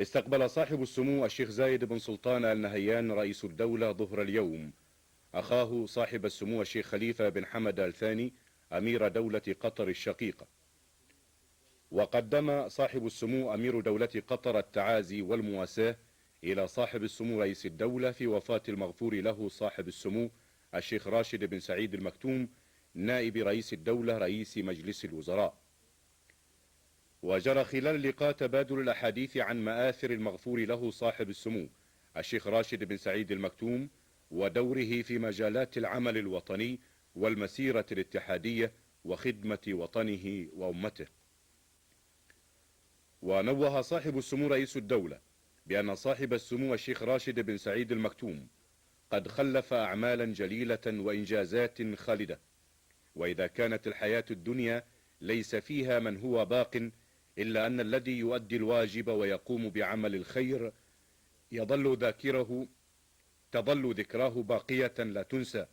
استقبل صاحب السمو الشيخ زايد بن سلطان آل نهيان رئيس الدولة ظهر اليوم أخاه صاحب السمو الشيخ خليفة بن حمد آل ثاني أمير دولة قطر الشقيقة. وقدم صاحب السمو أمير دولة قطر التعازي والمواساة إلى صاحب السمو رئيس الدولة في وفاة المغفور له صاحب السمو الشيخ راشد بن سعيد المكتوم نائب رئيس الدولة رئيس مجلس الوزراء. وجرى خلال اللقاء تبادل الأحاديث عن مآثر المغفور له صاحب السمو الشيخ راشد بن سعيد المكتوم ودوره في مجالات العمل الوطني والمسيرة الاتحادية وخدمة وطنه وأمته. ونوه صاحب السمو رئيس الدولة بأن صاحب السمو الشيخ راشد بن سعيد المكتوم قد خلف أعمالا جليلة وإنجازات خالدة، وإذا كانت الحياة الدنيا ليس فيها من هو باق إلا أن الذي يؤدي الواجب ويقوم بعمل الخير تظل ذكراه باقية لا تنسى.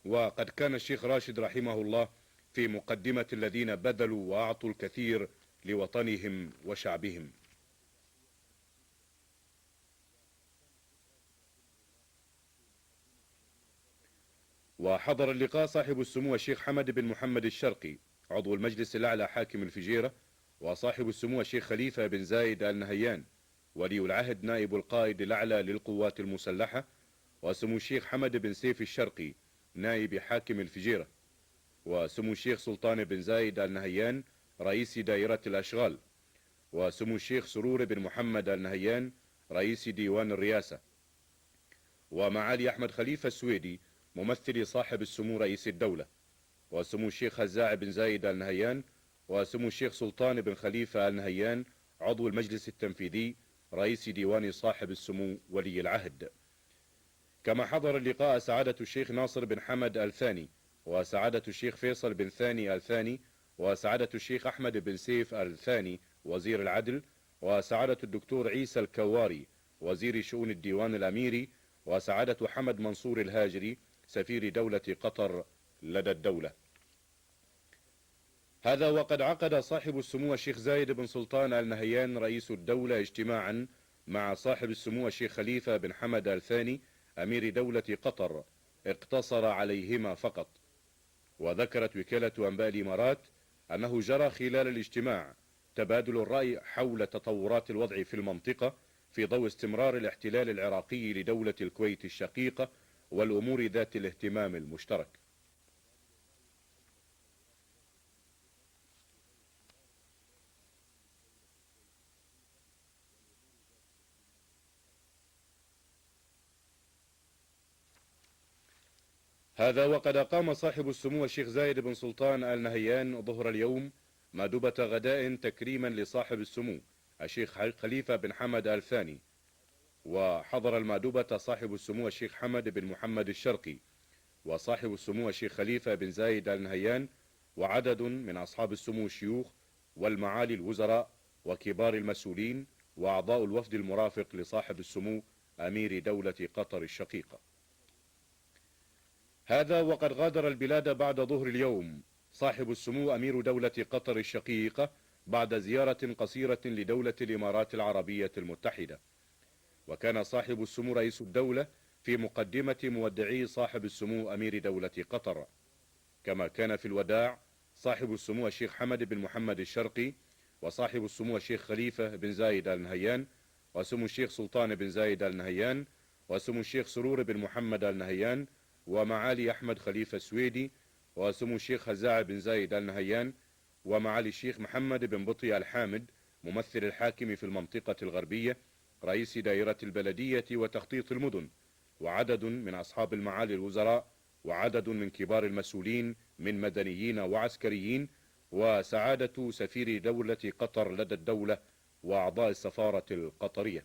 وقد كان الشيخ راشد رحمه الله في مقدمة الذين بذلوا وأعطوا الكثير لوطنهم وشعبهم. وحضر اللقاء صاحب السمو الشيخ حمد بن محمد الشرقي عضو المجلس الأعلى حاكم الفجيرة، وصاحب السمو الشيخ خليفة بن زايد آل نهيان ولي العهد نائب القائد الأعلى للقوات المسلحة، وسمو الشيخ حمد بن سيف الشرقي نائب حاكم الفجيرة، وسمو الشيخ سلطان بن زايد آل نهيان رئيس دائرة الأشغال، وسمو الشيخ سرور بن محمد آل نهيان رئيس ديوان الرئاسة، ومعالي أحمد خليفة السويدي ممثل صاحب السمو رئيس الدولة، وسمو الشيخ هزاع بن زايد آل نهيان، وسمو الشيخ سلطان بن خليفة آل نهيان عضو المجلس التنفيذي رئيس ديوان صاحب السمو ولي العهد. كما حضر اللقاء سعادة الشيخ ناصر بن حمد آل ثاني، وسعادة الشيخ فيصل بن ثاني آل ثاني، وسعادة الشيخ أحمد بن سيف آل ثاني وزير العدل، وسعادة الدكتور عيسى الكواري وزير شؤون الديوان الأميري، وسعادة حمد منصور الهاجري سفير دولة قطر لدى الدولة. هذا وقد عقد صاحب السمو الشيخ زايد بن سلطان آل نهيان رئيس الدولة اجتماعا مع صاحب السمو الشيخ خليفة بن حمد آل ثاني أمير دولة قطر اقتصر عليهما فقط. وذكرت وكالة أنباء الإمارات أنه جرى خلال الاجتماع تبادل الرأي حول تطورات الوضع في المنطقة في ضوء استمرار الاحتلال العراقي لدولة الكويت الشقيقة والأمور ذات الاهتمام المشترك. هذا وقد أقام صاحب السمو الشيخ زايد بن سلطان آل نهيان ظهر اليوم مأدبة غداء تكريما لصاحب السمو الشيخ خليفة بن حمد آل ثاني، وحضر المأدبة صاحب السمو الشيخ حمد بن محمد الشرقي وصاحب السمو الشيخ خليفة بن زايد آل نهيان وعدد من أصحاب السمو الشيوخ والمعالي الوزراء وكبار المسؤولين وأعضاء الوفد المرافق لصاحب السمو أمير دولة قطر الشقيقة. هذا وقد غادر البلاد بعد ظهر اليوم صاحب السمو أمير دولة قطر الشقيقة بعد زيارة قصيرة لدولة الإمارات العربية المتحدة. وكان صاحب السمو رئيس الدولة في مقدمة مودعي صاحب السمو أمير دولة قطر. كما كان في الوداع صاحب السمو الشيخ حمد بن محمد الشرقي وصاحب السمو الشيخ خليفة بن زايد آل نهيان وسمو الشيخ سلطان بن زايد آل نهيان وسمو الشيخ سرور بن محمد آل نهيان ومعالي أحمد خليفة السويدي وسمو الشيخ هزاع بن زايد آل نهيان ومعالي الشيخ محمد بن بطي الحامد ممثل الحاكم في المنطقة الغربية رئيس دائرة البلدية وتخطيط المدن، وعدد من أصحاب المعالي الوزراء وعدد من كبار المسؤولين من مدنيين وعسكريين وسعادة سفير دولة قطر لدى الدولة وأعضاء السفارة القطرية.